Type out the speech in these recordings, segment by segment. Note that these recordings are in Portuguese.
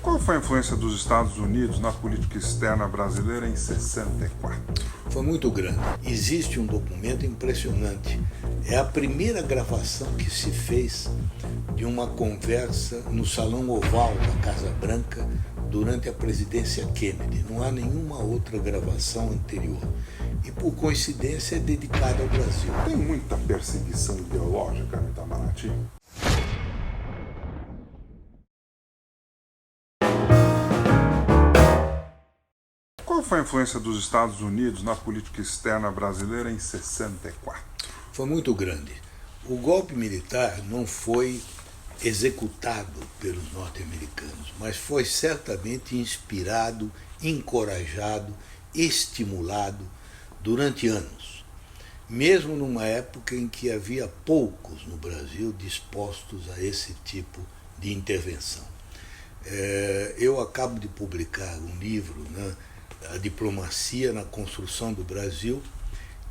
Qual foi a influência dos Estados Unidos na política externa brasileira em 64? Foi muito grande. Existe um documento impressionante. É a primeira gravação que se fez de uma conversa no Salão Oval da Casa Branca durante a presidência Kennedy. Não há nenhuma outra gravação anterior. E, por coincidência, é dedicada ao Brasil. Tem muita perseguição ideológica no Itamaraty? Qual foi a influência dos Estados Unidos na política externa brasileira em 64? Foi muito grande. O golpe militar não foi executado pelos norte-americanos, mas foi certamente inspirado, encorajado, estimulado durante anos, mesmo numa época em que havia poucos no Brasil dispostos a esse tipo de intervenção. Eu acabo de publicar um livro, né, A Diplomacia na Construção do Brasil,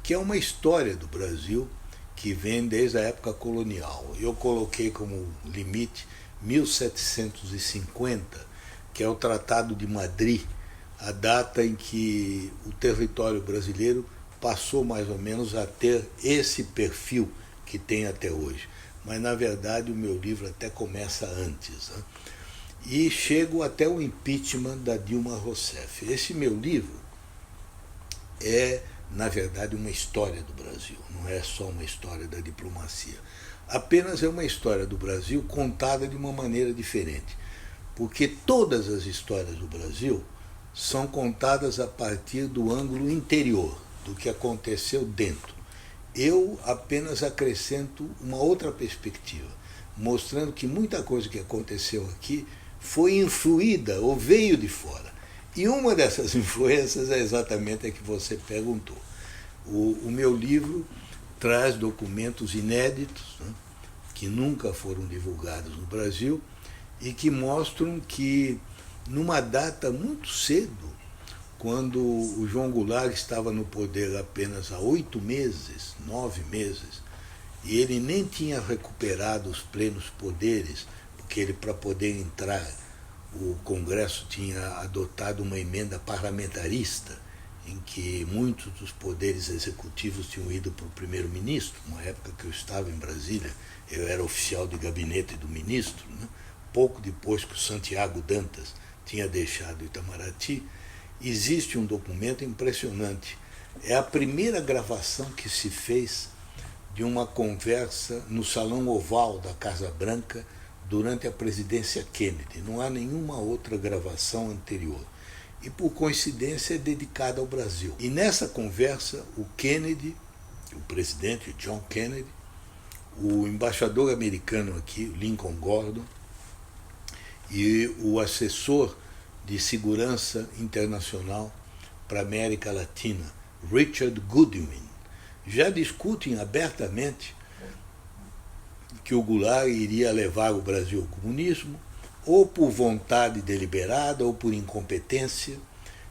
que é uma história do Brasil que vem desde a época colonial. Eu coloquei como limite 1750, que é o Tratado de Madrid, a data em que o território brasileiro passou mais ou menos a ter esse perfil que tem até hoje. Mas, na verdade, o meu livro até começa antes, né? E chego até o impeachment da Dilma Rousseff. Esse meu livro é, na verdade, uma história do Brasil, não é só uma história da diplomacia. Apenas é uma história do Brasil contada de uma maneira diferente, porque todas as histórias do Brasil são contadas a partir do ângulo interior, do que aconteceu dentro. Eu apenas acrescento uma outra perspectiva, mostrando que muita coisa que aconteceu aqui foi influída ou veio de fora. E uma dessas influências é exatamente a que você perguntou. O meu livro traz documentos inéditos, né, que nunca foram divulgados no Brasil e que mostram que, numa data muito cedo, quando o João Goulart estava no poder apenas há 8 meses, 9 meses, e ele nem tinha recuperado os plenos poderes, porque ele, para poder entrar, o Congresso tinha adotado uma emenda parlamentarista, em que muitos dos poderes executivos tinham ido para o primeiro-ministro. Uma época que eu estava em Brasília, eu era oficial de gabinete do ministro, né? Pouco depois que o Santiago Dantas tinha deixado Itamaraty. Existe um documento impressionante. É a primeira gravação que se fez de uma conversa no Salão Oval da Casa Branca durante a presidência Kennedy. Não há nenhuma outra gravação anterior. E, por coincidência, é dedicada ao Brasil. E nessa conversa, o Kennedy, o presidente John Kennedy, o embaixador americano aqui, Lincoln Gordon, e o assessor de segurança internacional para a América Latina, Richard Goodwin, já discutem abertamente que o Goulart iria levar o Brasil ao comunismo, ou por vontade deliberada, ou por incompetência.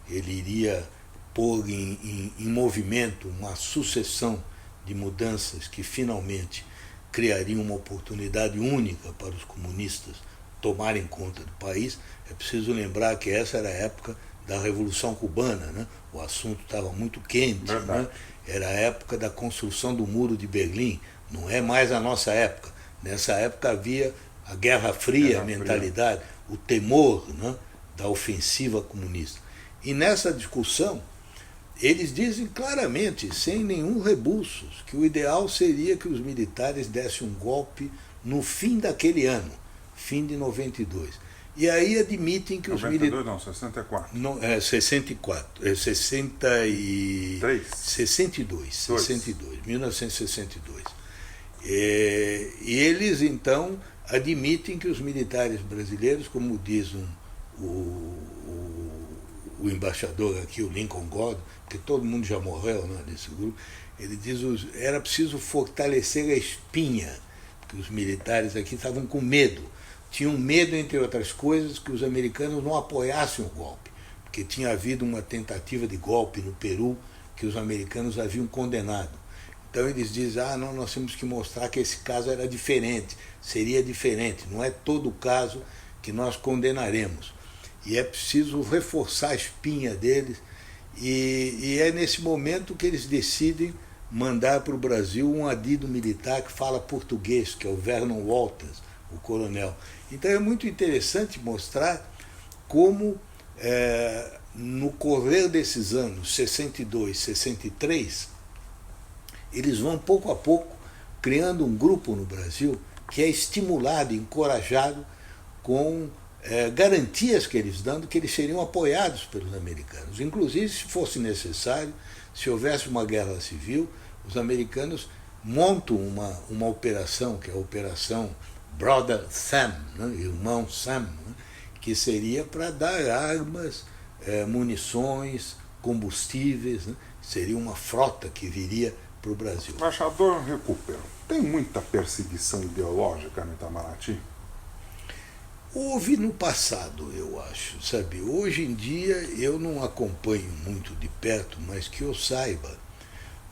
Ele iria pôr em movimento uma sucessão de mudanças que finalmente criariam uma oportunidade única para os comunistas tomarem conta do país. É preciso lembrar que essa era a época da Revolução Cubana, né? O assunto estava muito quente, né? Era a época da construção do Muro de Berlim, não é mais a nossa época. Nessa época havia a Guerra Fria, a mentalidade, o temor, né, da ofensiva comunista. E nessa discussão, eles dizem claramente, sem nenhum rebuço, que o ideal seria que os militares dessem um golpe no fim daquele ano, fim de 92. E aí admitem que os militares... não, 64. Não, 64. 63? 62, 1962. E eles, então, admitem que os militares brasileiros, como diz o embaixador aqui, o Lincoln Gordon, porque todo mundo já morreu, né, nesse grupo, ele diz que era preciso fortalecer a espinha, porque os militares aqui estavam com medo. Tinham medo, entre outras coisas, que os americanos não apoiassem o golpe, porque tinha havido uma tentativa de golpe no Peru que os americanos haviam condenado. Então eles dizem, não, nós temos que mostrar que esse caso era diferente, seria diferente, não é todo o caso que nós condenaremos. e é preciso reforçar a espinha deles, e é nesse momento que eles decidem mandar para o Brasil um adido militar que fala português, que é o Vernon Walters, o coronel. Então é muito interessante mostrar como, no correr desses anos, 62, 63, eles vão pouco a pouco criando um grupo no Brasil que é estimulado, encorajado com garantias que eles dando que eles seriam apoiados pelos americanos. Inclusive, se fosse necessário, se houvesse uma guerra civil, os americanos montam uma operação, que é a Operação Brother Sam, né, irmão Sam, né, que seria para dar armas, munições, combustíveis, né, seria uma frota que viria para o Brasil. Embaixador Recupero, tem muita perseguição ideológica no Itamaraty? Houve no passado, eu acho, sabe? Hoje em dia eu não acompanho muito de perto, mas que eu saiba,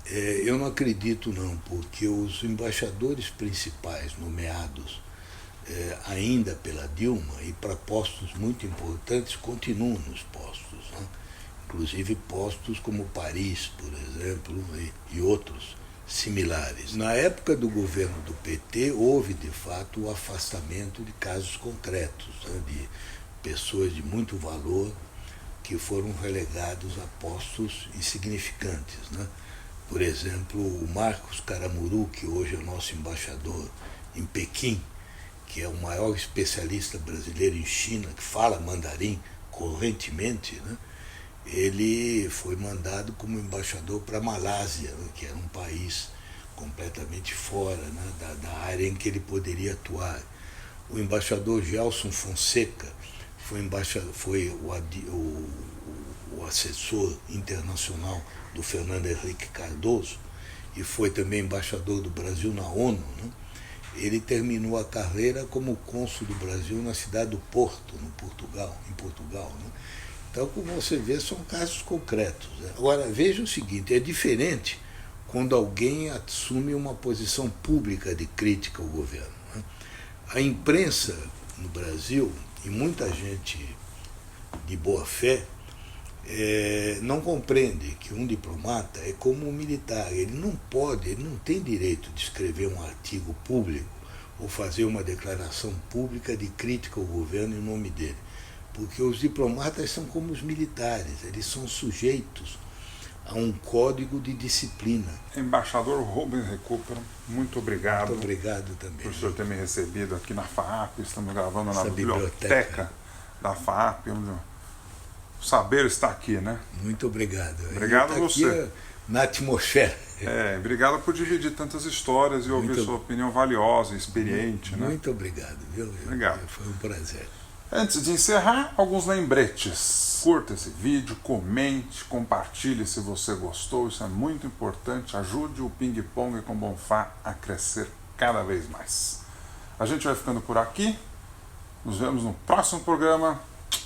eu não acredito não, porque os embaixadores principais nomeados ainda pela Dilma e para postos muito importantes continuam nos postos, né? Inclusive postos como Paris, por exemplo, e outros similares. Na época do governo do PT, houve de fato o afastamento de casos concretos, né, de pessoas de muito valor que foram relegados a postos insignificantes, né? Por exemplo, o Marcos Caramuru, que hoje é o nosso embaixador em Pequim, que é o maior especialista brasileiro em China, que fala mandarim correntemente, né? Ele foi mandado como embaixador para a Malásia, né? Que era um país completamente fora, né? da área em que ele poderia atuar. O embaixador Gelson Fonseca foi o assessor internacional do Fernando Henrique Cardoso e foi também embaixador do Brasil na ONU, né? Ele terminou a carreira como cônsul do Brasil na cidade do Porto, em Portugal. Né? Então, como você vê, são casos concretos, né? Agora, veja o seguinte, é diferente quando alguém assume uma posição pública de crítica ao governo, né? A imprensa no Brasil, e muita gente de boa fé, não compreende que um diplomata é como um militar. Ele não tem direito de escrever um artigo público ou fazer uma declaração pública de crítica ao governo em nome dele. Porque os diplomatas são como os militares, eles são sujeitos a um código de disciplina. Embaixador Rubens Recupero, muito obrigado. Muito obrigado também. Por o senhor ter me recebido aqui na FAAP. Estamos gravando na biblioteca da FAAP, onde o saber está aqui, né? Muito obrigado. Obrigado a você. Na atmosfera. Obrigado por dividir tantas histórias e ouvir sua opinião valiosa e experiente. Muito obrigado, viu? Obrigado. Foi um prazer. Antes de encerrar, alguns lembretes. Curta esse vídeo, comente, compartilhe se você gostou, isso é muito importante. Ajude o Ping Pong com Bonfá a crescer cada vez mais. A gente vai ficando por aqui. Nos vemos no próximo programa.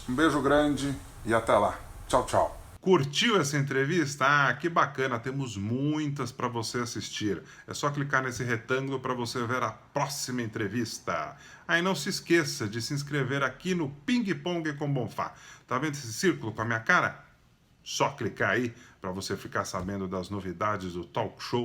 Um beijo grande e até lá. Tchau, tchau. Curtiu essa entrevista? Ah, que bacana, temos muitas para você assistir. É só clicar nesse retângulo para você ver a próxima entrevista. Aí não se esqueça de se inscrever aqui no Ping Pong com Bonfá. Tá vendo esse círculo com a minha cara? Só clicar aí para você ficar sabendo das novidades do talk show